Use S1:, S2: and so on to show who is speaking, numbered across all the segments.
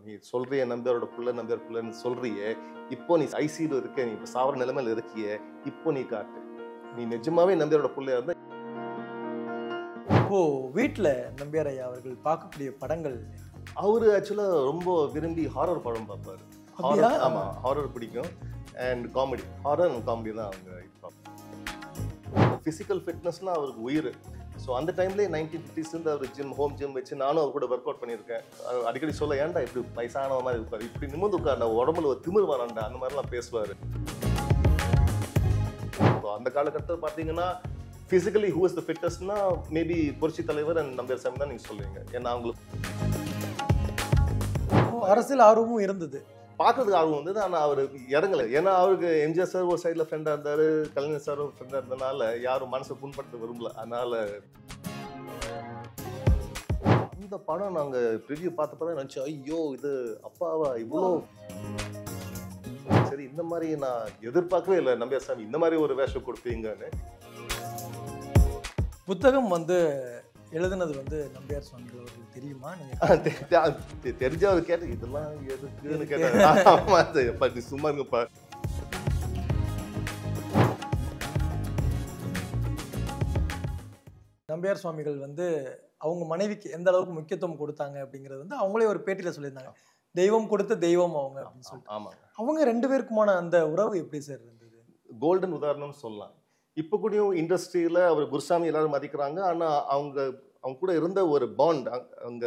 S1: நீ சொல்றிய நம்பியாரோட நம்பியார் புள்ளன்னு சொல்றியே, இப்போ நீ ஐசியூல இருக்க, நீ இப்போ சாவர நிலைமையில இருக்கியே, இப்போ நீ காட்டு, நீ நிஜமாவே நம்பியாரோட புள்ளையா இருந்தா.
S2: இப்போ வீட்டில் நம்பியார் ஐயா அவர்கள் பார்க்கக்கூடிய படங்கள்
S1: அவரு ஆக்சுவலா ரொம்ப விரும்பி ஹாரர் படம் பார்ப்பாரு.
S2: அப்படியா?
S1: ஆமா, ஹாரர் பிடிக்கும் and comedy. Horror and comedy தான் அவங்க பார்ப்பாங்க. ஃபிசிக்கல் ஃபிட்னஸ்னா அவருக்கு உயிர். ஸோ அந்த டைம்லேயே 1950s அவர் ஹோம் ஜிம் வச்சு நானும் அவர் கூட ஒர்க் அவுட் பண்ணியிருக்கேன். அடிக்கடி சொல்ல, ஏன்டா இப்படி வயசான மாதிரி இருப்பார், இப்படி நிமிர்ந்து உட்கார்ந்தா உடம்புல ஒரு திமிர் வரான்டா, அந்த மாதிரிலாம் பேசுவார். அந்த காலகட்டத்தில் பார்த்தீங்கன்னா ஃபிசிக்கலி ஹூ இஸ் த ஃபிட்டஸ்ட்னா மேபி புரட்சி தலைவர் அண்ட் நம்பியார் சாமி தான் நீங்கள் சொல்லுவீங்க. ஏன்னா அவங்களுக்கு
S2: அரசியல் ஆர்வமும் இருந்தது,
S1: பார்க்கறதுக்கு ஆர்வம் வந்தது. ஆனால் அவர் இறங்கலை. ஏன்னா அவருக்கு எம்ஜிஆர் சார் ஒரு சைடில் ஃப்ரெண்டாக இருந்தார், கலைஞர் சார் ஒரு ஃப்ரெண்டாக இருந்ததுனால யாரும் மனசை புண்படுத்த விரும்பல. அதனால அந்த படம் நாங்கள் ப்ரிவியூ பார்த்தப்ப தான் நினச்சோம், ஐயோ இது அப்பாவா இவ்வளோ சரி, இந்த மாதிரி நான் எதிர்பார்க்கவே இல்லை நம்பியார் சாமி இந்த மாதிரி ஒரு வேஷம் கொடுப்பீங்கன்னு.
S2: புத்தகம் எழுதுனது நம்பியார் சுவாமிகள் அவர்களுக்கு தெரியுமா? நீங்க
S1: தெரிஞ்சவர் கேட்ட இதெல்லாம் எதுக்குன்னு கேட்டாரு. சும்மா இருங்கப்பா.
S2: நம்பியார் சுவாமிகள் அவங்க மனைவிக்கு எந்த அளவுக்கு முக்கியத்துவம் கொடுத்தாங்க அப்படிங்கிறது அவங்களே ஒரு பேட்டியில சொல்லியிருந்தாங்க. தெய்வம் கொடுத்த தெய்வம் அவங்க அப்படின்னு சொல்லிட்டு.
S1: ஆமாங்க.
S2: அவங்க ரெண்டு பேருக்குமான அந்த உறவு எப்படி சார் இருந்தது?
S1: கோல்டன் உதாரணம் சொல்லலாம். இப்போ கூடயும் இண்டஸ்ட்ரியில் அவர் குருசாமி எல்லாரும் மதிக்கிறாங்க. ஆனால் அவங்க கூட இருந்த ஒரு பாண்ட், அவங்க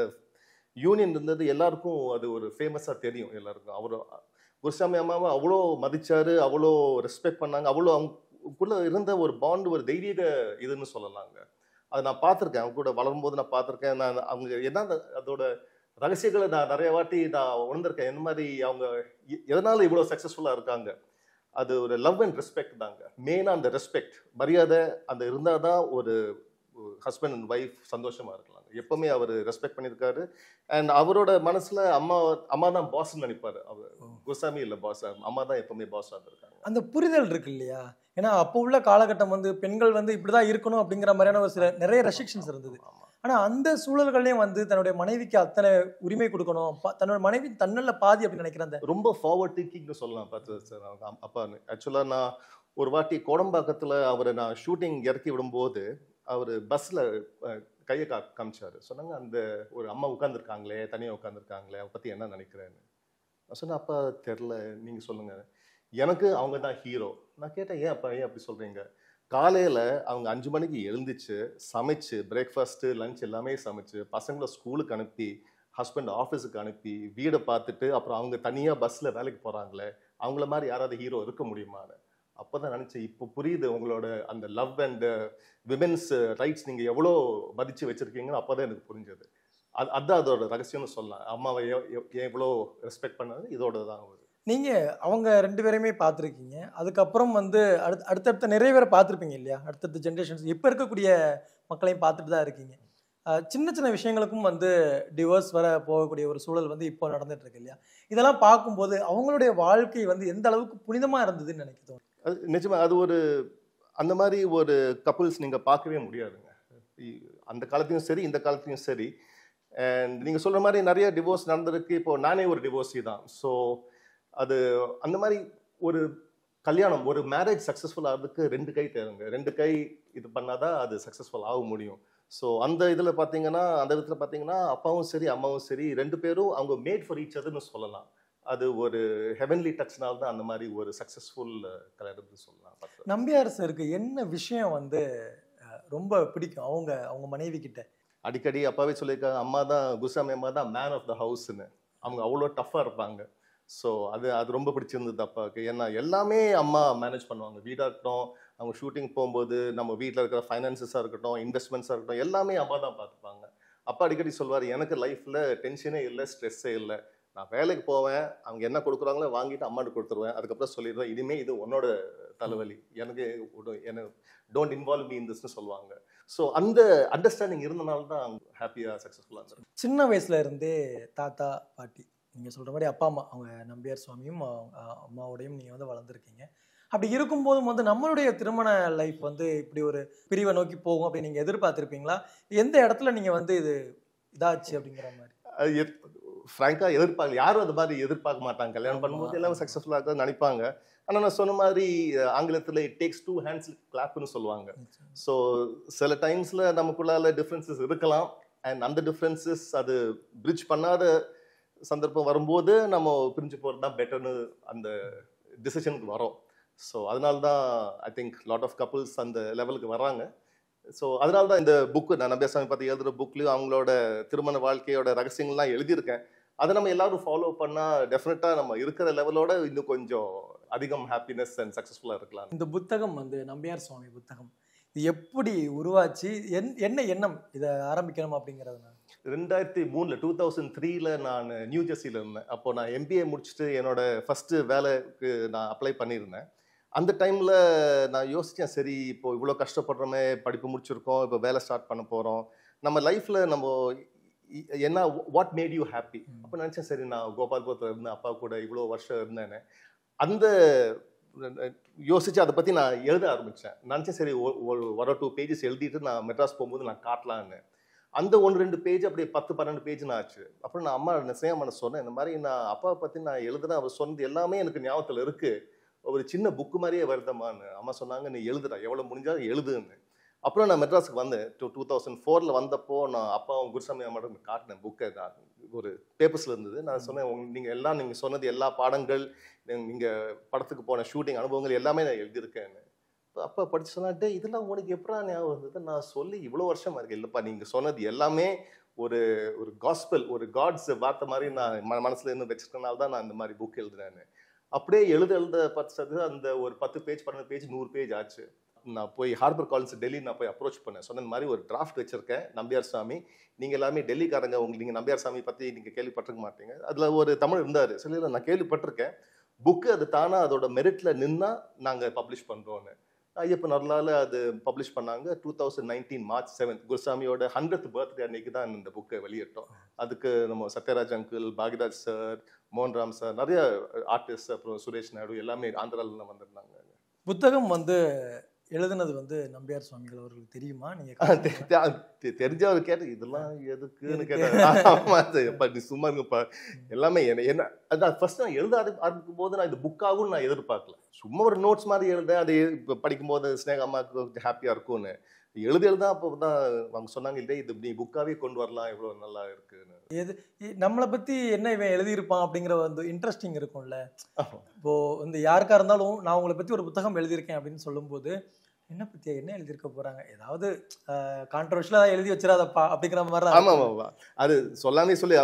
S1: யூனியன் இருந்தது எல்லாருக்கும் அது ஒரு ஃபேமஸாக தெரியும் எல்லாருக்கும். அவர் குருசாமி அம்மாவை அவ்வளோ மதிச்சாரு, அவ்வளோ ரெஸ்பெக்ட் பண்ணாங்க, அவ்வளோ அவங்களுக்குள்ள இருந்த ஒரு பாண்ட் ஒரு தெய்வீக இதுன்னு சொல்லலாங்க. அதை நான் பார்த்துருக்கேன், அவங்க கூட வளரும்போது நான் பார்த்துருக்கேன். நான் அவங்க என்ன அதோட ரகசியங்களை நான் நிறைய வாட்டி நான் உணர்ந்திருக்கேன். என்ன மாதிரி அவங்க எதனால இவ்வளோ சக்ஸஸ்ஃபுல்லாக இருக்காங்க. அது ஒரு லவ் அண்ட் ரெஸ்பெக்ட் தாங்க. மெயினாக அந்த ரெஸ்பெக்ட், மரியாதை அந்த இருந்தால் தான் ஒரு ஹஸ்பண்ட் அண்ட் ஒய்ஃப் சந்தோஷமாக இருக்கலாங்க. எப்பவுமே அவர் ரெஸ்பெக்ட் பண்ணியிருக்காரு. அண்ட் அவரோட மனசில் அம்மா தான் பாஸ்ன்னு நினைப்பார். அவர் குருசாமி இல்லை பாஸ், அம்மா தான் எப்பவுமே பாஸாக இருக்காங்க.
S2: அந்த புரிதல் இருக்கு இல்லையா? ஏன்னா அப்போ உள்ள காலகட்டம் பெண்கள் இப்படிதான் இருக்கணும் அப்படிங்கிற மாதிரியான ஒரு சில நிறைய ரெஸ்ட்ரிக்ஷன்ஸ் இருந்தது. ஆனா அந்த சூழல்களையும் தன்னுடைய மனைவிக்கு அத்தனை உரிமை கொடுக்கணும், தன்னோட மனைவி தன்னல்ல பாதி அப்படின்னு நினைக்கிறேன்.
S1: ரொம்ப ஃபார்வர்ட் திங்கிங்னு சொல்லலாம். பார்த்து சார் அப்பா ஆக்சுவலாக நான் ஒரு வாட்டி கோடம்பாக்கத்தில் அவரை நான் ஷூட்டிங் இறக்கி விடும்போது அவர் பஸ்ஸில் கையை காமிச்சாரு. சொன்னாங்க, அந்த ஒரு அம்மா உட்காந்துருக்காங்களே, தனியாக உட்காந்துருக்காங்களே, அதை பற்றி என்ன நினைக்கிறேன்னு. நான் சொன்னேன், அப்பா தெரில, நீங்கள் சொல்லுங்கள், எனக்கு அவங்க தான் ஹீரோ. நான் கேட்டேன், ஏன் அப்பா, ஏன் அப்படி சொல்கிறீங்க? காலையில் அவங்க 5 மணிக்கு எழுந்திரிச்சு சமைச்சு பிரேக்ஃபாஸ்ட்டு லஞ்ச் எல்லாமே சமைச்சு பசங்களை ஸ்கூலுக்கு அனுப்பி ஹஸ்பண்ட் ஆஃபீஸுக்கு அனுப்பி வீடை பார்த்துட்டு அப்புறம் அவங்க தனியாக பஸ்ஸில் வேலைக்கு போகிறாங்களே, அவங்கள மாதிரி யாராவது ஹீரோ இருக்க முடியுமான்னு. அப்போ தான் நினச்சேன், இப்போ புரியுது உங்களோட அந்த லவ் அண்ட் விமென்ஸ் ரைட்ஸ் நீங்கள் எவ்வளோ மதித்து வச்சுருக்கீங்கன்னு. அப்போ தான் எனக்கு புரிஞ்சது. அதுதான் அதோட ரகசியம்னு சொல்லலாம். அம்மாவை எவ்வளோ ரெஸ்பெக்ட் பண்ணது இதோட தான்.
S2: நீங்க அவங்க ரெண்டு பேரையுமே பார்த்துருக்கீங்க. அதுக்கப்புறம் அடுத்தடுத்த நிறைய பேரை பார்த்துருப்பீங்க இல்லையா? அடுத்தடுத்த ஜென்ரேஷன்ஸ் இப்போ இருக்கக்கூடிய மக்களையும் பார்த்துட்டு தான் இருக்கீங்க. சின்ன சின்ன விஷயங்களுக்கும் டிவோர்ஸ் வர போகக்கூடிய ஒரு சூழல் இப்போ நடந்துட்டு இருக்கு இல்லையா? இதெல்லாம் பார்க்கும்போது அவங்களுடைய வாழ்க்கை எந்த அளவுக்கு புனிதமாக இருந்ததுன்னு நினைக்கிறோம்.
S1: அது நிஜமா அது ஒரு அந்த மாதிரி ஒரு கப்புள்ஸ் நீங்கள் பார்க்கவே முடியாதுங்க. அந்த காலத்தையும் சரி இந்த காலத்தையும் சரி. அண்ட் நீங்கள் சொல்கிற மாதிரி நிறைய டிவோர்ஸ் நடந்திருக்கு. இப்போது நானே ஒரு டிவோர்ஸி தான். ஸோ அது அந்த மாதிரி ஒரு கல்யாணம், ஒரு மேரேஜ் சக்ஸஸ்ஃபுல் ஆகிறதுக்கு 2 கை தேவைங்க. 2 கை இது பண்ணாதான் அது சக்ஸஸ்ஃபுல் ஆக முடியும். ஸோ அந்த இதில் பார்த்தீங்கன்னா, அந்த விதத்தில் பார்த்தீங்கன்னா அப்பாவும் சரி அம்மாவும் சரி 2 பேரும் அவங்க மேட் ஃபார் ஈச் அதர்னு சொல்லலாம். அது ஒரு ஹெவன்லி டச்னால தான் அந்த மாதிரி ஒரு சக்ஸஸ்ஃபுல் கல்யாணம்னு சொல்லலாம்.
S2: நம்பியார் சாருக்கு என்ன விஷயம் ரொம்ப பிடிக்கும் அவங்க மனைவி கிட்ட?
S1: அடிக்கடி அப்பாவே சொல்லியிருக்காங்க, அம்மா தான் குருசாமி அம்மா தான் மேன் ஆஃப் த ஹவுஸ்ன்னு. அவங்க அவ்வளோ டஃப்பாக இருப்பாங்க. ஸோ அது ரொம்ப பிடிச்சிருந்தது அப்பாவுக்கு. ஏன்னா எல்லாமே அம்மா மேனேஜ் பண்ணுவாங்க. வீடாக இருக்கட்டும், அவங்க ஷூட்டிங் போகும்போது நம்ம வீட்டில் இருக்கிற ஃபைனான்சஸாக இருக்கட்டும், இன்வெஸ்ட்மெண்ட்ஸாக இருக்கட்டும், எல்லாமே அம்மா தான் பார்த்துப்பாங்க. அப்பா அடிக்கடி சொல்வார், எனக்கு லைஃப்பில் டென்ஷனே இல்லை, ஸ்ட்ரெஸ்ஸே இல்லை. நான் வேலைக்கு போவேன், அவங்க என்ன கொடுக்குறாங்களோ வாங்கிட்டு அம்மாட்டு கொடுத்துருவேன். அதுக்கப்புறம் சொல்லிடுவேன், இனிமேல் இது உன்னோட தலைவலி, எனக்கு டோன்ட் இன்வால்வ் மீ இன் திஸ்னு சொல்லுவாங்க. ஸோ அந்த அண்டர்ஸ்டாண்டிங் இருந்தனால தான் அவங்க ஹாப்பியாக சக்ஸஸ்ஃபுல்லாக இருந்தாங்க.
S2: சின்ன வயசுல இருந்தே தாத்தா பாட்டி நீங்கள் சொல்கிற மாதிரி அப்பா அம்மா அவங்க நம்பியார் சுவாமியும் அம்மாவோடையும் நீங்கள் வளர்ந்துருக்கீங்க. அப்படி இருக்கும்போதும் நம்மளுடைய திருமண லைஃப் இப்படி ஒரு பிரிவை நோக்கி போகும் அப்படின்னு நீங்கள் எதிர்பார்த்துருப்பீங்களா? எந்த இடத்துல நீங்கள் இது இதாச்சு அப்படிங்கிற மாதிரி?
S1: ஃப்ராங்கா எதிர்பார்க்க யாரும் அது மாதிரி எதிர்பார்க்க மாட்டாங்க. கல்யாணம் பண்ணும்போது எல்லாமே சக்ஸஸ்ஃபுல்லாக இருக்க நினைப்பாங்க. ஆனா நான் சொன்ன மாதிரி ஆங்கிலத்துல இட் டேக்ஸ் 2 hands கிளாப்னு சொல்லுவாங்க. ஸோ சில டைம்ஸ்ல நமக்குள்ளால டிஃப்ரென்சஸ் இருக்கலாம். அண்ட் அந்த டிஃப்ரென்சஸ் அது பிரிட்ஜ் பண்ணாத சந்தர்ப்பம் வரும்போது நம்ம பிரிஞ்சு போகிறது தான் பெட்டர்னு அந்த டிசிஷனுக்கு வரோம். ஸோ அதனால தான் I think lot of couples அந்த லெவலுக்கு வராங்க. ஸோ அதனால தான் இந்த புக்கு நான் நம்பியாசாமி பற்றி எழுதுகிற புக்லேயும் அவங்களோட திருமண வாழ்க்கையோட ரகசியங்கள்லாம் எழுதியிருக்கேன். அதை நம்ம எல்லாரும் ஃபாலோ பண்ணால் டெஃபினட்டாக நம்ம இருக்கிற லெவலோட இன்னும் கொஞ்சம் அதிகம் ஹாப்பினஸ் அண்ட் சக்ஸஸ்ஃபுல்லாக இருக்கலாம்.
S2: இந்த புத்தகம் வந்து நம்பியார் சுவாமி புத்தகம் இது எப்படி உருவாச்சு, என்ன எண்ணம் இதை ஆரம்பிக்கணும் அப்படிங்கிறது?
S1: 2003 நான் நியூ ஜெர்சியில் இருந்தேன். அப்போ நான் MBA முடிச்சுட்டு என்னோட ஃபஸ்ட்டு வேலைக்கு நான் அப்ளை பண்ணியிருந்தேன். அந்த டைமில் நான் யோசித்தேன், சரி இப்போ இவ்வளோ கஷ்டப்படுறோமே, படிப்பு முடிச்சிருக்கோம், இப்போ வேலை ஸ்டார்ட் பண்ண போகிறோம், நம்ம லைஃப்பில் நம்ம என்ன வாட் மேட் யூ ஹாப்பி? அப்போ நினச்சேன், சரி நான் கோபால்புரத்தில் இருந்தேன், அப்பா கூட இவ்வளோ வருஷம் இருந்தேன்னு அந்த யோசிச்சு அதை பற்றி நான் எழுத ஆரம்பித்தேன். நினச்சேன் சரி ஒரு 2 பேஜஸ் எழுதிட்டு நான் மெட்ராஸ் போகும்போது நான் காட்டலான்னு. அந்த 1-2 பேஜ் அப்படியே 10-12 பேஜ்னு ஆச்சு. அப்புறம் நான் அம்மா ஸ்னேகம்மா சொன்னேன், இந்த மாதிரி நான் அப்பாவை பற்றி நான் எழுதுறேன், அவர் சொன்னது எல்லாமே எனக்கு ஞாபகத்தில் இருக்குது, ஒரு சின்ன புக்கு மாதிரியே வருதம்மான்னு. அம்மா சொன்னாங்க, நீ எழுதுறா, எவ்வளோ முடிஞ்சாலும் எழுதுன்னு. அப்புறம் நான் மெட்ராஸுக்கு வந்தேன். 2004 வந்தப்போ நான் அப்பாவும் குருசாமி அம்மாட்ட காட்டினேன் புக்கை. நான் ஒரு பேப்பர்ஸில் இருந்தது. நான் சொன்னேன், நீங்கள் சொன்னது எல்லா பாடங்கள், நீங்கள் படத்துக்கு போன ஷூட்டிங் அனுபவங்கள் எல்லாமே நான் எழுதியிருக்கேன்னு. அப்போ படிச்சு சொன்னாட்டே, இதெல்லாம் உனக்கு எப்படா ஞாபகம் இருந்தது? நான் சொல்லி இவ்வளோ வருஷமா இருக்கு. இல்லைப்பா, நீங்கள் சொன்னது எல்லாமே ஒரு ஒரு காஸ்பல், ஒரு காட்ஸ் வார்த்தை மாதிரி நான் மனசுல இருந்து வச்சிருக்கனால தான் நான் இந்த மாதிரி புக் எழுதுறேன்னு. அப்படியே எழுத பார்த்தது அந்த ஒரு 10 பேஜ் 12 பேஜ் 100 பேஜ் ஆச்சு. நான் போய் ஹார்பர் காலேஜ் டெல்லி நான் போய் அப்ரோச் பண்ணேன். சொன்ன மாதிரி ஒரு டிராஃப்ட் வச்சிருக்கேன் நம்பியார் சாமி, நீங்கள் எல்லாமே டெல்லிக்காரங்க, நீங்கள் நம்பியார் சாமி பற்றி நீங்கள் கேள்விப்பட்டிருக்க மாட்டீங்க. அதில் ஒரு தமிழ் இருந்தார். சரி, நான் கேள்விப்பட்டிருக்கேன், புக்கு அது தானா அதோட மெரிட்ல நின்னா நாங்கள் பப்ளிஷ் பண்ணுறோன்னு. ஐயப்பன் அருளால் அது பப்ளிஷ் பண்ணாங்க. 2019 March 7 குருசாமியோட 100th பர்த்டே அன்னைக்கு தான் இந்த புக்கை வெளியிட்டோம். அதுக்கு நம்ம Sathyaraj uncle, Bhagyaraj sir, Mohanram sir, நிறைய ஆர்டிஸ்ட், அப்புறம் சுரேஷ் நாயுடு எல்லாமே ஆந்திராவில் வந்திருந்தாங்க.
S2: புத்தகம் வந்து எழுதுனது வந்து நம்பியார் சுவாமிகள் அவர்களுக்கு தெரியுமா? நீங்க
S1: தெரிஞ்சவர் கேட்டு இதெல்லாம் எதுக்குன்னு கேட்டாங்க. நீ சும்மா இருங்கப்பா, எல்லாமே என்ன அதான் ஃபர்ஸ்ட் நான் எழுத ஆரம்பிக்கும் போது நான் இது புக்காகவும் நான் எதிர்பார்க்கல. சும்மா ஒரு நோட்ஸ் மாதிரி எழுதேன். அது இப்போ படிக்கும்போது ஸ்னேகா அம்மாவுக்கு ஹாப்பியா இருக்கும்னு எழுத அப்போ தான் அவங்க சொன்னாங்க, இல்லை இது நீ புக்காவே கொண்டு வரலாம், இவ்வளோ நல்லா இருக்குன்னு.
S2: எது நம்மளை பத்தி என்ன இவன் எழுதியிருப்பான் அப்படிங்கிற வந்து இன்ட்ரெஸ்டிங் இருக்கும்ல. இப்போ வந்து யாருக்கா இருந்தாலும் நான் உங்களை பத்தி ஒரு புத்தகம் எழுதியிருக்கேன் அப்படின்னு சொல்லும்போது, என்ன பத்தியா என்ன எழுதியிருக்க போறாங்க, ஏதாவது கான்ட்ரவர்ஷியலா எழுதி வச்சிடாதப்பா அப்படிங்கிற மாதிரி.
S1: ஆமா ஆமா, அது சொல்லாமே சொல்லி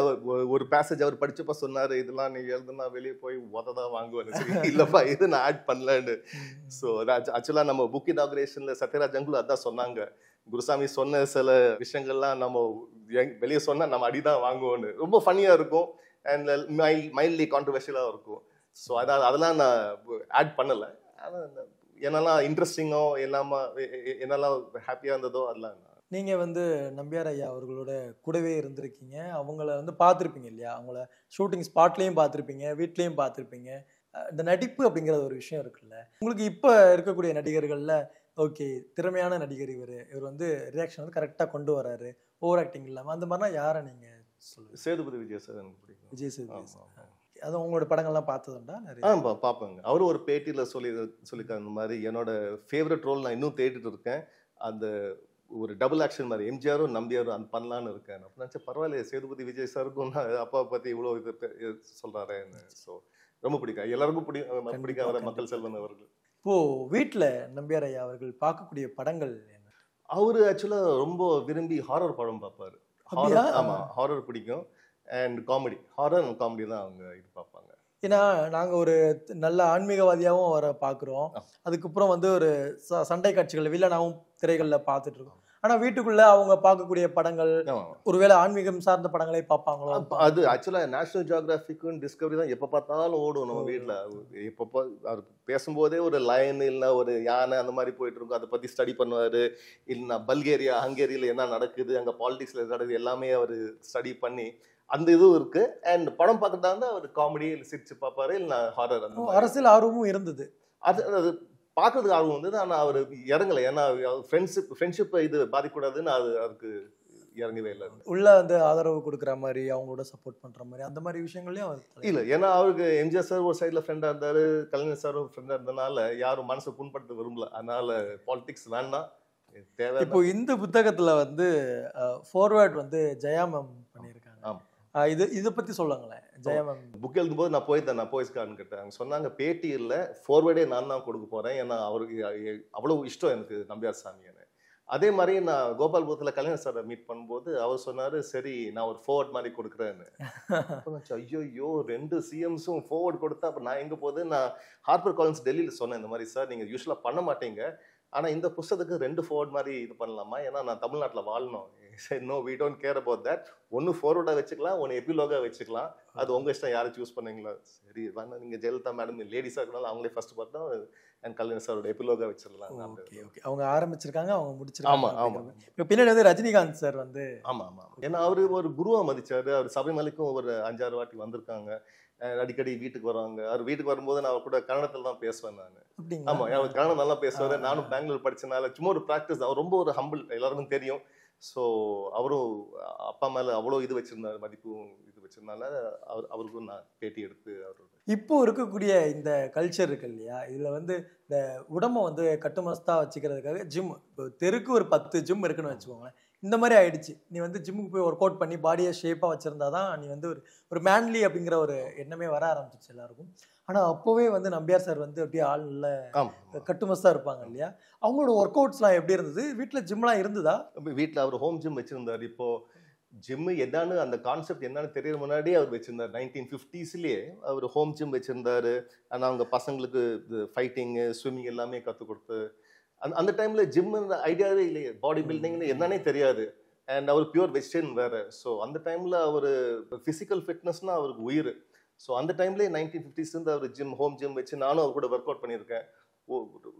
S1: ஒரு பேசேஜ் அவர் படிச்சப்ப சொன்னாரு, இதெல்லாம் நீ எழுதுனா வெளியே போய் உததான் வாங்குவேன். இல்லப்பா, இது நான் ஆட் பண்ணலன்னு. ஸோ ஆக்சுவலா நம்ம புக் இனாகுரேஷன்ல சத்யராஜ் அங்குள் அதான் சொன்னாங்க, குருசாமி சொன்ன சில விஷயங்கள்லாம் நம்ம வெளியே சொன்னா நம்ம அடிதான் வாங்குவோன்னு. ரொம்ப ஃபன்னியா இருக்கும் அண்ட் மைல்ட்லி கான்ட்ரவர்ஷியலா இருக்கும். ஸோ அதெல்லாம் நான் ஆட் பண்ணலை. ஆனால் என்னெல்லாம் இன்ட்ரெஸ்டிங்கோ என்னெல்லாம் ஹாப்பியாக இருந்ததோ அதெல்லாம்.
S2: நீங்கள் வந்து நம்பியார் ஐயா அவர்களோட கூடவே இருந்திருக்கீங்க, அவங்கள வந்து பார்த்துருப்பீங்க இல்லையா? அவங்கள ஷூட்டிங் ஸ்பாட்லேயும் பார்த்துருப்பீங்க, வீட்லேயும் பார்த்துருப்பீங்க. இந்த நடிப்பு அப்படிங்கிற ஒரு விஷயம் இருக்குல்ல, உங்களுக்கு இப்போ இருக்கக்கூடிய நடிகர்களில் ஓகே திறமையான நடிகர் இவர் வந்து ரியாக்ஷன் வந்து கரெக்டாக கொண்டு வராரு, ஓவர் ஆக்டிங் இல்லாமல், அந்த மாதிரினா யாரை நீங்கள் சொல்லுங்கள்?
S1: சேதுபதி விஜய் சார் எனக்கு பிடிக்கும்.
S2: விஜய் சேதுபதி அது உங்களோட படங்கள்லாம் பார்த்ததுண்டா?
S1: பார்ப்பேங்க. அவரும் ஒரு பேட்டியில் சொல்லியிருக்காரு, இந்த மாதிரி என்னோட ஃபேவரட் ரோல் நான் இன்னும் தேடிட்டு இருக்கேன், அந்த ஒரு டபுள் ஆக்ஷன் மாதிரி எம்ஜிஆரும் நம்பியாரும் அது பண்ணலான்னு இருக்கேன். அப்போ நினச்சேன், பரவாயில்ல சேதுபதி விஜய் சாருக்கும் அப்பாவை பற்றி இவ்வளோ இது சொல்கிறாரேன்னு. ஸோ ரொம்ப பிடிக்கும், எல்லாருக்கும் பிடிக்கும் அவரை, மக்கள் செல்வன் அவர்கள்.
S2: இப்போது வீட்டில் நம்பியார் ஐயா அவர்கள் பார்க்கக்கூடிய படங்கள் என்ன?
S1: அவரு ஆக்சுவலாக ரொம்ப விரும்பி ஹாரர் படம் பார்ப்பாரு. ஆமாம், ஹாரர் பிடிக்கும் and comedy, horror and comedy தான் அவங்க இது பார்ப்பாங்க.
S2: ஏன்னா நாங்கள் ஒரு நல்ல ஆன்மீகவாதியாகவும் அவரை பார்க்குறோம், அதுக்கப்புறம் வந்து ஒரு சண்டை காட்சிகள் வில்லனாகவும் திரைகளில் பார்த்துட்டு இருக்கோம். ஆனால் வீட்டுக்குள்ளே அவங்க பார்க்கக்கூடிய படங்கள் ஒருவேளை ஆன்மீகம் சார்ந்த படங்களே பார்ப்பாங்களோ?
S1: அது ஆக்சுவலாக நேஷனல் ஜியோகிராஃபிக்கும் டிஸ்கவரி தான் எப்போ பார்த்தாலும் ஓடும் நம்ம வீட்டில். எப்போ அவர் பேசும்போதே ஒரு லயன் இல்லைன்னா ஒரு யானை அந்த மாதிரி போயிட்டு இருக்கும், அதை பற்றி ஸ்டடி பண்ணுவார். இல்லைன்னா பல்கேரியா ஹங்கேரியில் என்ன நடக்குது, அங்கே பாலிடிக்ஸில் நடக்குது எல்லாமே அவர் ஸ்டடி பண்ணி அந்த இதுவும் இருக்கு. அண்ட் படம் பார்க்கறதா இருந்தால் அவர் காமெடி சிரிச்சு பார்ப்பாரு, இல்லை ஹாரர். அந்த
S2: அரசியல் ஆர்வமும் இருந்தது,
S1: அது பார்க்கறதுக்கு ஆர்வம் வந்தது. ஆனால் அவர் இறங்கலை, ஏன்னா ஃப்ரெண்ட்ஷிப்பை இது பாதிக்கூடாதுன்னு அதுக்கு இறங்கவே இல்லை.
S2: உள்ள வந்து ஆதரவு கொடுக்குற மாதிரி, அவங்களோட சப்போர்ட் பண்ற மாதிரி, அந்த மாதிரி விஷயங்களையும் அவர்
S1: இல்ல, ஏன்னா அவருக்கு எம்ஜிஆர் சார் ஒரு சைட்ல ஃப்ரெண்டா இருந்தாரு, கலைஞர் சார் ஒரு ஃப்ரெண்டா இருந்தனால யாரும் மனசை புண்படுத்த விரும்பல. அதனால பாலிடிக்ஸ் வேண்டாம், தேவை.
S2: இப்போ இந்த புத்தகத்துல வந்து ஃபார்வர்ட் வந்து ஜெயா மேம் பண்ணியிருக்காங்க.
S1: ஆமா.
S2: இதை பத்தி சொல்லுங்களேன். ஜெயா மேம்
S1: புக் எழுதும்போது நான் போயிருந்தேன், நான் போயிஸ்காரன் கிட்ட. அவங்க சொன்னாங்க பேட்டி இல்லை, ஃபார்வேர்டே நான் தான் கொடுக்க போறேன், ஏன்னா அவருக்கு அவ்வளவு இஷ்டம் எனக்கு நம்பியார் சாமின்னு. அதே மாதிரி நான் கோபால்புரத்தில் கலைஞர் சாரை மீட் பண்ணும்போது அவர் சொன்னாரு, சரி நான் ஒரு ஃபார்வர்ட் மாதிரி கொடுக்குறேன்னு. ஐயோ 2 சிஎம்ஸும் ஃபார்வர்ட் கொடுத்தா அப்போ நான் எங்கே போகுது? நான் ஹார்பர் காலின்ஸ் டெல்லியில் சொன்னேன், இந்த மாதிரி சார் நீங்கள் யூஸ்வலாக பண்ண மாட்டீங்க, ஆனால் இந்த புத்தகத்துக்கு 2 ஃபார்வர்ட் மாதிரி இது பண்ணலாமா, ஏன்னா நான் தமிழ்நாட்டில் வாழணும். சரி, no we don't care about that. ஒன்று ஃபார்வர்டாக வச்சுக்கலாம், ஒன்று எபிலோகாக வச்சுக்கலாம், அது உங்கள் இஷ்டம், யாரை சூஸ் பண்ணீங்களா. சரி வேணா, நீங்கள் ஜெயலலிதா மேடம் லேடிஸாக இருக்கனால அவங்களே ஃபர்ஸ்ட் பார்த்தா அண்ட் கலைஞர் சாரோட எபிலோகாக வச்சிடலாம்.
S2: ஓகே ஓகே, அவங்க ஆரம்பிச்சிருக்காங்க, அவங்க முடிச்சிருக்காங்க.
S1: ஆமாம் ஆமாம்.
S2: இப்போ பின்னாடி வந்து ரஜினிகாந்த் சார் வந்து
S1: ஆமாம் ஆமாம், ஏன்னா அவரு ஒரு குருவா மதிச்சாரு. அவர் சபரிமலைக்கும் ஒரு 5-6 வாட்டி வந்திருக்காங்க, அடிக்கடி வீட்டுக்கு வருவாங்க. அவர் வீட்டுக்கு வரும்போது நான் அவர் கூட கன்னடத்தில் தான் பேசுவேன் நான். ஆமா, அவர் கன்னடம் நல்லா பேசுவாரு. நானும் பெங்களூர் படிச்சனால சும்மா ஒரு ப்ராக்டிஸ். அவர் ரொம்ப ஒரு ஹம்பிள், எல்லாருக்கும் தெரியும். ஸோ அவரும் அப்பா மேல அவ்வளோ இது வச்சிருந்தாரு, மதிப்பும் இது வச்சிருந்தால அவருக்கும் நான் பேட்டி எடுத்து அவரோட.
S2: இப்போ இருக்கக்கூடிய இந்த கல்ச்சர் இருக்கு இல்லையா, இதுல வந்து இந்த உடம்பை வந்து கட்டுமஸ்தா வச்சுக்கிறதுக்காக ஜிம், இப்போ தெருக்கு ஒரு 10 ஜிம் இருக்குன்னு வச்சுக்கோங்களேன். இந்த மாதிரி ஆயிடுச்சு. நீ வந்து ஜிம்முக்கு போய் ஒர்க் அவுட் பண்ணி பாடியை ஷேப்பாக வச்சுருந்தாதான் நீ வந்து ஒரு மேன்லி அப்படிங்கிற ஒரு எண்ணமே வர ஆரம்பிச்சிச்சு எல்லாருக்கும். ஆனால் அப்போவே வந்து நம்பியார் சார் வந்து அப்படியே ஆள் நல்ல கட்டுமஸ்தாக இருப்பாங்க இல்லையா. அவங்களோட ஒர்க் அவுட்ஸ்லாம் எப்படி இருந்தது? வீட்டில் ஜிம்லாம் இருந்ததா?
S1: வீட்டில் அவர் ஹோம் ஜிம் வச்சுருந்தார். இப்போது ஜிம்மு என்னன்னு, அந்த கான்செப்ட் என்னன்னு தெரியற முன்னாடியே அவர் வச்சுருந்தார். 1950ஸ்லேயே அவர் ஹோம் ஜிம் வச்சுருந்தாரு. ஆனால் அவங்க பசங்களுக்கு ஃபைட்டிங்கு, ஸ்விம்மிங் எல்லாமே கற்றுக் கொடுத்து, அந்த டைமில் ஜிம் ஐடியாவே இல்லையே, பாடி பில்டிங்னு என்னன்னே தெரியாது. அண்ட் அவர் பியூர் வெஜிடேரியன் வேறு. ஸோ அந்த டைமில் அவர் ஃபிசிக்கல் ஃபிட்னஸ்னால் அவருக்கு உயிர். ஸோ அந்த டைம்லேயே 1950s அவர் ஹோம் ஜிம் வச்சு நானும் அவர் கூட ஒர்க் அவுட் பண்ணியிருக்கேன்.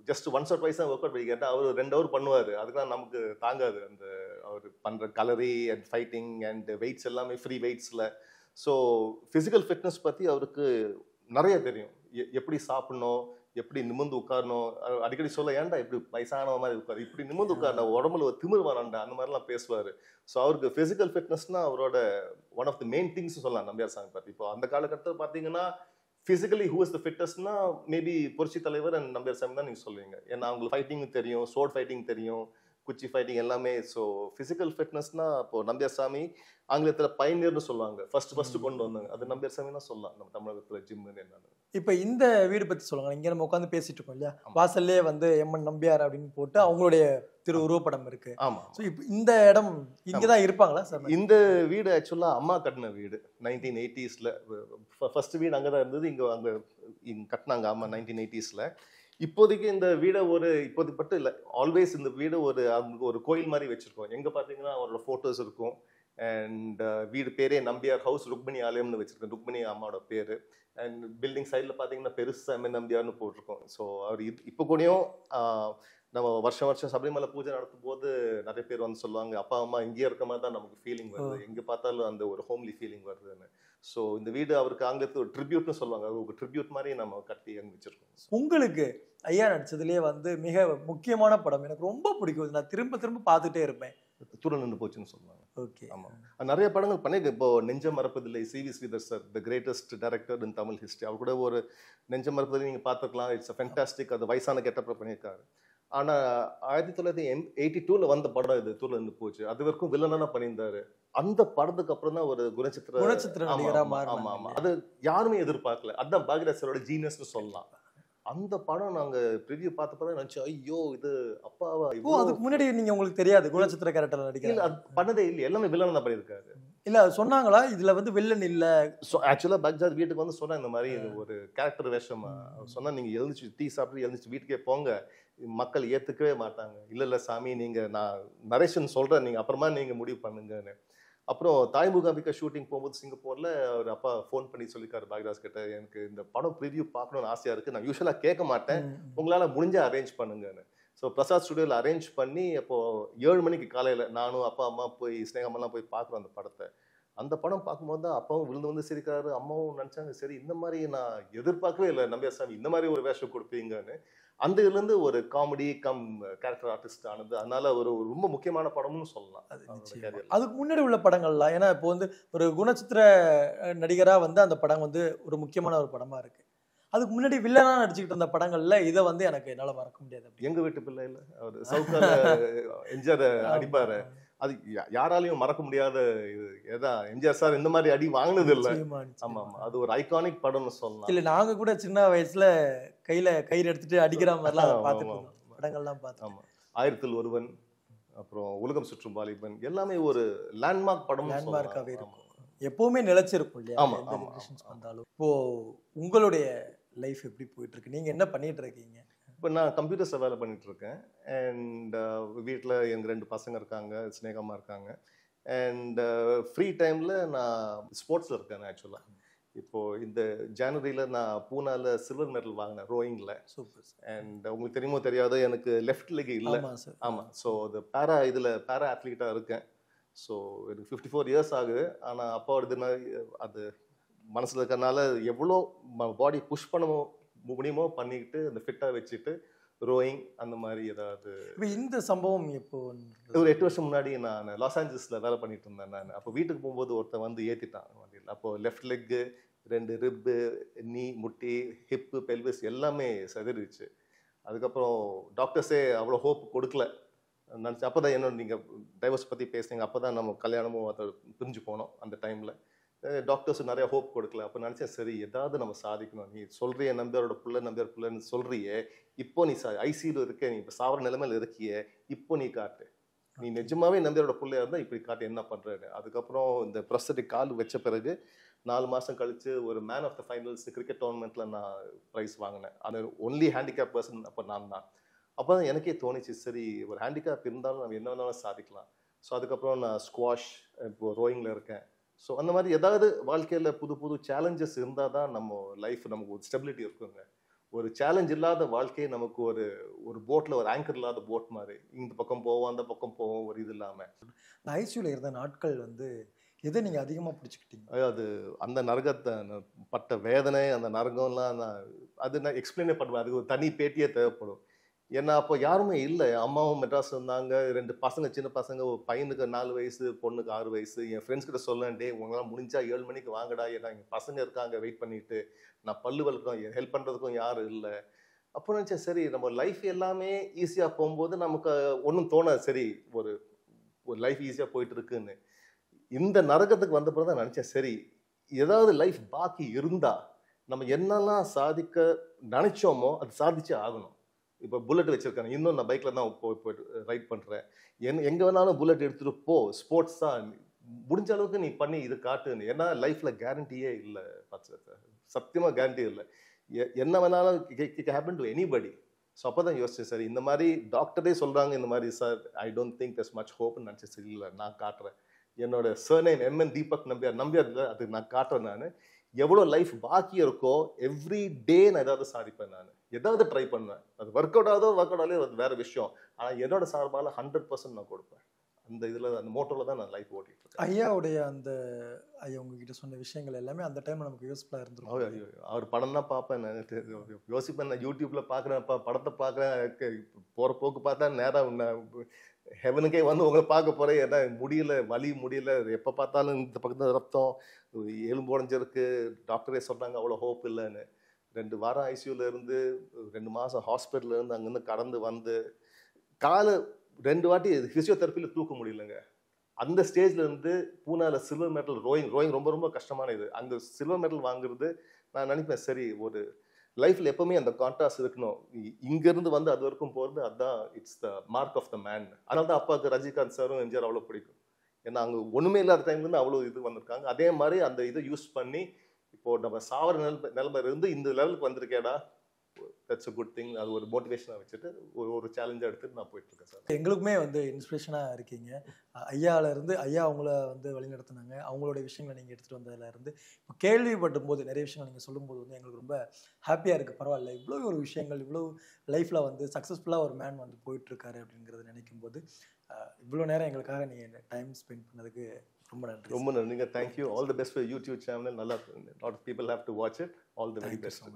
S1: ஜஸ்ட் ஒன்ஸ் ஆர் ட்வைஸ் தான் ஒர்க் அவுட் பண்ணி கேட்டேன். அவர் 2 ஹவர் பண்ணுவார். அதுக்கெல்லாம் நமக்கு தாங்காது, அந்த அவர் பண்ணுற கலரி அண்ட் ஃபைட்டிங் அண்ட் வெயிட்ஸ் எல்லாமே ஃப்ரீ வெயிட்ஸில். ஸோ ஃபிசிக்கல் ஃபிட்னஸ் பற்றி அவருக்கு நிறைய தெரியும். எப்படி சாப்பிடணும், எப்படி நிமிர்ந்து உட்காரணும். அடிக்கடி சொல்ல, ஏன்டா இப்படி வயசான மாதிரி உட்காரு, இப்படி நிமிர்ந்து உட்காரணும், உடம்புல ஒரு திமிர் வரான்டா, அந்த மாதிரிலாம் பேசுவார். ஸோ அவருக்கு ஃபிசிக்கல் ஃபிட்னஸ்னா அவரோட one of the main things சொல்லலாம் நம்பியார் சாமி பற்றி. இப்போ அந்த காலகட்டத்தில் பார்த்தீங்கன்னா ஃபிசிக்கலி ஹூ இஸ் த ஃபிட்டஸ்ட்னா மேபி புரட்சி தலைவர் அண்ட் நம்பியார் சாமி தான் நீங்கள் சொல்லுவீங்க. ஏன்னா அவங்களுக்கு ஃபைட்டிங் தெரியும், சோர்ட் ஃபைட்டிங் தெரியும், குச்சி ஃபைட்டிங் எல்லாமே. ஸோ ஃபிசிக்கல் ஃபிட்னஸ்னா இப்போ நம்பியார் சாமி ஆங்கிலத்தில் பயனியர்னு சொல்லுவாங்க, ஃபர்ஸ்ட் கொண்டு வந்தாங்க. அது நம்பியார் சாமி தான் சொல்லலாம் நம்ம தமிழகத்தில் ஜிம்முன்னு என்னன்னு.
S2: இப்போ இந்த வீடு பற்றி சொல்லுங்க. இங்கே நம்ம உட்காந்து பேசிட்டு இருக்கோம் இல்லையா, வாசல்லே வந்து எம்என் நம்பியார் அப்படின்னு போட்டு அவங்களுடைய உருவப்படம் இருக்கு.
S1: ஆமாம்.
S2: ஸோ இப்போ இந்த இடம் இங்கே தான் இருப்பாங்களா சார்?
S1: இந்த வீடு ஆக்சுவலாக அம்மா கட்டின வீடு 1980s. ஃபர்ஸ்ட் வீடு அங்கே தான் இருந்தது. இங்கே கட்டினாங்க அம்மா 1980s. இப்போதைக்கு இந்த வீடை இப்போதைக்கு மட்டும் இல்லை, ஆல்வேஸ் இந்த வீடு ஒரு கோயில் மாதிரி வச்சிருக்கோம். எங்கே பார்த்தீங்கன்னா அவரோட ஃபோட்டோஸ் இருக்கும். அண்ட் வீடு பேரே நம்பியார் ஹவுஸ், ருக்மிணி ஆலயம்னு வச்சிருக்கேன், ருக்மிணி அம்மாவோட பேர். அண்ட் பில்டிங் சைடில் பார்த்தீங்கன்னா பெருசாக எம்என் நம்பியார்னு போட்டிருக்கோம். ஸோ அவர் இப்போ கூடயும் நம்ம வருஷம் சபரிமலை பூஜை நடத்தும் போது நிறைய பேர் வந்து சொல்லுவாங்க, அப்பா அம்மா இங்கேயே இருக்க மாதிரி தான் நமக்கு ஃபீலிங் வருது, எங்கே பார்த்தாலும் அந்த ஒரு ஹோம்லி ஃபீலிங் வருதுன்னு. ஸோ இந்த வீடு அவருக்கு ஆங்கிலத்தில் ஒரு ட்ரிபியூட்னு சொல்லுவாங்க, ஒரு ட்ரிபியூட் மாதிரி நம்ம கட்டி அங்கே வச்சிருக்கோம்.
S2: உங்களுக்கு ஐயா நடிச்சதுலேயே வந்து மிக முக்கியமான படம் எனக்கு ரொம்ப பிடிக்கும், நான் திரும்ப பார்த்துட்டே இருப்பேன்,
S1: தூரம் நின்று போச்சுன்னு சொல்லுவாங்க.
S2: ஓகே,
S1: ஆமாம். நிறைய படங்கள் பண்ணியிருக்கேன். இப்போ Nenjam Marappathillai, CV Sridhar sir, the greatest director in Tamil history. அவர் கூட ஒரு நெஞ்சம் மறப்பதில்லை நீங்கள் பார்த்துருக்கலாம். It's a fantastic. அது வயசான கெட்டப்பில் பண்ணியிருக்காரு. ஆனால் 1982 வந்த படம் இது, தூரம் நின்று போச்சு. அது வரைக்கும் வில்லனா பண்ணியிருந்தாரு. அந்த படத்துக்கு அப்புறம் தான் ஒரு குணச்சித்திர நடிகரா மாறினாரு. ஆமா ஆமா, அது யாருமே எதிர்பார்க்கல. அதுதான் பாக்யராஜ் சாரோட ஜீனியஸ்னு சொல்லலாம். அந்த படம் நாங்க ப்ரிவியூ பார்த்தப்பதான் நினைச்சோம், ஐயோ இது அப்பாவா.
S2: அதுக்கு முன்னாடி நீங்க உங்களுக்கு தெரியாது குணச்சித்திர கேரக்டர் நடிகர்?
S1: இல்ல, அது பண்ணதே இல்லை, எல்லாமே வில்லன் தான் பண்ணியிருக்காரு.
S2: இல்ல சொன்னாங்களா இதுல வந்து வில்லன் இல்ல?
S1: ஆக்சுவலா பாக்யராஜ் வீட்டுக்கு வந்து சொன்னா, இந்த மாதிரி ஒரு கேரக்டர் வேஷமா சொன்னா, நீங்க எழுந்துச்சு டீ சாப்பிட்டு எழுந்துச்சு வீட்டுக்கே போங்க, மக்கள் ஏத்துக்கவே மாட்டாங்க. இல்ல சாமி, நீங்க நான் நரேஷன் சொல்றேன், நீங்க அப்புறமா நீங்க முடிவு பண்ணுங்கன்னு. அப்புறம் தாய் மூகாம்பிகா ஷூட்டிங் போகும்போது சிங்கப்பூர்ல அவர் அப்பா ஃபோன் பண்ணி சொல்லியிருக்காரு பாக்யராஜ் கிட்ட, எனக்கு இந்த படம் ப்ரிவியூ பார்க்கணும்னு ஆசையா இருக்கு, நான் யூஸ்வலா கேட்க மாட்டேன், உங்களால முடிஞ்சா அரேஞ்ச் பண்ணுங்கன்னு. ஸோ பிரசாத் ஸ்டுடியோவில் அரேஞ்ச் பண்ணி அப்போ 7 மணிக்கு காலையில் நானும் அப்பா அம்மா போய் ஸ்னேகமெல்லாம் போய் பார்க்குறோம் அந்த படத்தை. அந்த படம் பார்க்கும்போது தான் அப்பாவும் விழுந்து வந்து சிரிக்கிறாரு, அம்மாவும் நினைச்சாங்க சரி இந்த மாதிரி நான் எதிர்பார்க்கவே இல்லை நம்பியார் சாமி இந்த மாதிரி ஒரு வேஷம் கொடுப்பீங்கன்னு. அந்த இதுல இருந்து ஒரு காமெடி கம் கேரக்டர் ஆர்டிஸ்ட் ஆனது. அதனால ஒரு ரொம்ப முக்கியமான படம்னு சொல்லலாம்
S2: அது
S1: அவரோட
S2: நிச்சயமா.
S1: career ல.
S2: அதுக்கு முன்னாடி உள்ள படங்கள்லாம், ஏன்னா இப்போ வந்து ஒரு குணச்சித்திர நடிகரா வந்து அந்த படம் வந்து ஒரு முக்கியமான ஒரு படமா இருக்கு. அதுக்கு முன்னாடி வில்லனா நடிச்சுக்கிட்டு இருந்த படங்கள்ல இதை வந்து எனக்கு என்னால மறக்க முடியாது அப்படி.
S1: எங்க வீட்டு பிள்ளை இல்ல அவர் சவுக்கால எம்ஜிஆர் அடிப்பாரு. அது யாராலையும் மறக்க முடியாத இது. ஏதா எம்ஜிஆர் சார் இந்த மாதிரி அடி வாங்கினது இல்ல.
S2: நிச்சயமா,
S1: ஆமா
S2: நிச்சயமா.
S1: ஆமா அது ஒரு ஐகானிக் படம்னு சொல்லலாம்.
S2: இல்ல நாங்க கூட சின்ன வயசுல கையில கயிறு எடுத்துட்டு அடிக்கிற மாதிரிலாம் அதை
S1: ஆமா,
S2: பார்த்துட்டு
S1: ஆமா,
S2: இருந்தோம். படங்கள்லாம் பார்த்து.
S1: ஆமா. ஆயிரத்தில் ஒருவன், அப்புறம் உலகம் சுற்றும் வாலிபன் எல்லாமே ஒரு லேண்ட்மார்க் படம்.
S2: லேண்ட்மார்க்காவே இருக்கும். எப்பவுமே நிலைச்சிருக்கும் இல்லையா?
S1: ஆமா,
S2: எந்த
S1: ஆமா,
S2: generations
S1: ஆமா.
S2: வந்தாலும். இப்போ உங்களுடைய லைஃப் எப்படி போயிட்டு இருக்கு? நீங்க என்ன பண்ணிட்டு இருக்கீங்க?
S1: இப்போ நான் கம்ப்யூட்டர்ஸில் வேலை பண்ணிட்டு இருக்கேன். அண்ட் வீட்டில் எங்கள் 2 பசங்க இருக்காங்க, ஸ்னேகமாக இருக்காங்க. அண்ட் ஃப்ரீ டைமில் நான் ஸ்போர்ட்ஸில் இருக்கேன் ஆக்சுவலாக. இப்போது இந்த ஜனவரியில் நான் பூனாவில் சில்வர் மெடல் வாங்கினேன் ரோயிங்கில்.
S2: Super sir.
S1: அண்ட் உங்களுக்கு தெரியுமோ தெரியாதோ எனக்கு லெஃப்ட் லெக் இல்லை.
S2: ஆமா சார்.
S1: ஆமாம். ஸோ அது பேரா அத்லீட்டாக இருக்கேன். ஸோ எனக்கு 54 இயர்ஸ் ஆகுது. ஆனால் அப்பாவோட தினம் அது மனசில் இருக்கிறனால எவ்வளோ பாடி புஷ் பண்ண முடியுமோ பண்ணிக்கிட்டு அந்த ஃபிட்டாக வச்சுட்டு ரோயிங் அந்த மாதிரி ஏதாவது.
S2: இப்போ இந்த சம்பவம் எப்போ?
S1: ஒரு 8 வருஷம் முன்னாடி நான் லாஸ் ஏஞ்சல்ஸில் வேலை பண்ணிட்டு இருந்தேன். நான் அப்போ வீட்டுக்கு போகும்போது ஒருத்தன் வந்து ஏற்றிட்டான் வண்டியில். அப்போது லெஃப்ட் லெக்கு, 2 ரிப்பு, நீ, முட்டி, ஹிப்பு, பெல்விஸ் எல்லாமே செதறிடுச்சு. அதுக்கப்புறம் டாக்டர்ஸே அவ்வளோ ஹோப் கொடுக்கல நினச்சி. அப்போ தான் என்னோட நீங்கள் டைவர்ஸ் பற்றி பேசுனீங்க. அப்போ தான் நம்ம கல்யாணமும் அதை பிரிஞ்சு போனோம். அந்த டைமில் டாக்டர்ஸ் நிறைய ஹோப் கொடுக்கல. அப்போ நினச்சேன் சரி ஏதாவது நம்ம சாதிக்கணும். நீ சொல்கிறிய நம்பியாரோட பிள்ளைன்னு சொல்கிறியே, இப்போ நீ ஐசியில் இருக்க, நீ இப்போ சாவர நிலைமையில் இருக்கியே, இப்போ நீ காட்டு. நீ நிஜமாவே நம்பியாரோட பிள்ளையா இருந்தால் இப்படி காட்டு என்ன பண்ணுறேன்னு. அதுக்கப்புறம் இந்த ப்ரொஸ்தட்டிக் கால் வச்ச பிறகு 4 மாதம் கழித்து ஒரு man of the finals cricket டோர்னமெண்ட்டில் நான் ப்ரைஸ் வாங்கினேன். அது ஒன்லி ஹேண்டிகேப் பர்சன் அப்போ நான் தான். அப்போ தான் எனக்கே தோணிச்சு சரி ஒரு ஹேண்டிகேப் இருந்தாலும் நம்ம என்ன வேணாலும் சாதிக்கலாம். ஸோ அதுக்கப்புறம் நான் ஸ்குவாஷ், இப்போ ரோயிங்கில் இருக்கேன். ஸோ அந்த மாதிரி ஏதாவது வாழ்க்கையில் புது புது சேலஞ்சஸ் இருந்தால் தான் நம்ம லைஃப் நமக்கு ஒரு ஸ்டெபிலிட்டி இருக்குங்க. ஒரு சேலஞ்ச் இல்லாத வாழ்க்கையை நமக்கு ஒரு ஒரு போட்டில் ஒரு ஆங்கர் இல்லாத போட் மாதிரி இந்த பக்கம் போவோம் அந்த பக்கம் போவோம் ஒரு இது இல்லாமல்.
S2: ஐசியூல இருந்த நாட்கள் வந்து எதை நீங்க அதிகமா பிடிச்சிக்கிட்டீங்க?
S1: அது அந்த நரகத்தை பட்ட வேதனை, அந்த நரகம்லாம் நான் எக்ஸ்பிளைனே பண்ணுவேன். அதுக்கு ஒரு தனி பேட்டியே தேவைப்படும். ஏன்னா அப்போ யாருமே இல்லை. அம்மாவும் மெட்ராஸ் இருந்தாங்க. 2 பசங்க, சின்ன பசங்க. ஒரு பையனுக்கு 4 வயசு, பொண்ணுக்கு 6 வயசு. என் ஃப்ரெண்ட்ஸ் கிட்ட சொல்லேன், டே உங்களால் முடிஞ்சா 7 மணிக்கு வாங்கடா, ஏன்னா எங்கள் பசங்க இருக்காங்க வெயிட் பண்ணிட்டு. நான் பல்லு வளர்க்கணும், ஹெல்ப் பண்ணுறதுக்கும் யாரும் இல்லை. அப்போ நினச்சேன் சரி நம்ம லைஃப் எல்லாமே ஈஸியாக போகும்போது நமக்கு ஒன்றும் தோணாது. சரி ஒரு ஒரு லைஃப் ஈஸியாக போயிட்டு இருக்குன்னு. இந்த நரகத்துக்கு வந்த பிறகு தான் நினச்சேன் சரி ஏதாவது லைஃப் பாக்கி இருந்தா நம்ம என்னெல்லாம் சாதிக்க நினைச்சோமோ அது சாதிச்சே ஆகணும். இப்போ புல்லட் வச்சிருக்காங்க, இன்னும் நான் பைக்கில் தான் போயிட்டு ரைட் பண்ணுறேன். எங்கே வேணாலும் புல்லட் எடுத்துகிட்டு போ, ஸ்போர்ட்ஸ் தான் முடிஞ்ச அளவுக்கு நீ பண்ணி இது காட்டுன்னு. ஏன்னா லைஃப்பில் கேரண்டியே இல்லை. சத்தியமாக கேரண்டி இல்லை. என்ன வேணாலும் ஹேப்பன் டு எனிபடி. ஸோ அப்போ தான் யோசிச்சேன் சரி இந்த மாதிரி டாக்டரே சொல்கிறாங்க இந்த மாதிரி sir I don't think this much ஹோப்னு நினச்சேன். சரி இல்லை நான் காட்டுறேன். என்னோட சர்நேம் எம்என் தீபக் நம்பியார் இல்லை, அது நான் காட்டுறேன். நான் எவ்வளோ லைஃப் பாக்கி இருக்கோ எவ்ரி டே நான் ஏதாவது சாதிப்பேன். நான் ஏதாவது ட்ரை பண்ணுவேன். அது ஒர்க் அவுட் ஆகலையோ அது வேற விஷயம். ஆனால் என்னோட சார்பால் 100% நான் கொடுப்பேன். அந்த இதில் அந்த மோட்டோவில் தான் நான் லைஃப் ஓட்டிட்டு இருக்கேன்.
S2: ஐயாவுடைய அந்த ஐயா உங்ககிட்ட சொன்ன விஷயங்கள் எல்லாமே அந்த டைம் நமக்கு யூஸ்ஃபுல்லாக இருந்திருக்கும்.
S1: அவர் படம் தான் பார்ப்பேன். நான் யோசிப்பேன், நான் யூடியூப்ல பார்க்குறேன், படத்தை பார்க்குறேன். போகிற போக்கு பார்த்தா நேராக ஹெவனுக்கே வந்து உங்களை பார்க்க போகிறேன். ஏன்னா முடியல, வலி முடியல. எப்போ பார்த்தாலும் இந்த பக்கத்தில் ரத்தம், எலும்பு உடஞ்சிருக்கு. டாக்டரே சொல்கிறாங்க அவ்வளோ ஹோப் இல்லைன்னு. 2 வாரம் ஐசியூவில் இருந்து 2 மாதம் ஹாஸ்பிட்டலில் இருந்து அங்கேருந்து கடந்து வந்து காலை 2 வாட்டி ஃபிசியோதெரப்பியில் தூக்க முடியலங்க. அந்த ஸ்டேஜில் இருந்து பூனாவில் சில்வர் மெடல் ரோயிங் ரொம்ப ரொம்ப கஷ்டமான இது. அந்த சில்வர் மெடல் வாங்குறது நான் நினைப்பேன் சரி ஒரு லைஃப்பில் எப்பவுமே அந்த கான்ட்ராஸ்ட் இருக்கணும். இங்கேருந்து வந்து அது வரைக்கும் போகிறது அதுதான் it's the mark of the man. அதனால தான் அப்பாவுக்கு ரஜினிகாந்த் சாரும் எம்ஜிஆர் அவ்வளோ பிடிக்கும். ஏன்னா அங்கே ஒன்றுமே இல்லாத டைம்லேருந்து அவ்வளோ இது வந்திருக்காங்க. அதே மாதிரி அந்த இதை யூஸ் பண்ணி இப்போது நம்ம சாவர நிலைமை இருந்து இந்த லெவலுக்கு வந்திருக்கேடா, தட்ஸ் அ குட் திங். அது ஒரு மோட்டிவேஷனாக வச்சுட்டு ஒரு சேலஞ்சாக எடுத்துட்டு நான் போயிட்டு இருக்கேன் சார்.
S2: எங்களுக்குமே வந்து இன்ஸ்பிரேஷனாக இருக்கீங்க. ஐயாவிலேருந்து ஐயா அவங்கள வந்து வழிநடத்துனாங்க. அவங்களுடைய விஷயங்களை நீங்கள் எடுத்துகிட்டு வந்ததுலேருந்து இப்போ கேள்விப்படும் போது நிறைய விஷயங்கள் நீங்கள் சொல்லும்போது வந்து எங்களுக்கு ரொம்ப ஹாப்பியாக இருக்குது. பரவாயில்ல, இவ்வளோ ஒரு விஷயங்கள் இவ்வளோ லைஃப்பில் வந்து சக்ஸஸ்ஃபுல்லாக ஒரு மேன் வந்து போயிட்டுருக்காரு அப்படிங்கிறத நினைக்கும் போது இவ்வளோ நேரம் எங்களுக்காக நீங்கள் டைம் ஸ்பெண்ட் பண்ணதுக்கு ரொம்ப நன்றி.
S1: ரொம்ப நன்றிங்க. Thank you. All the best for YouTube channel. நல்லா lot of people have to watch it. All the very best.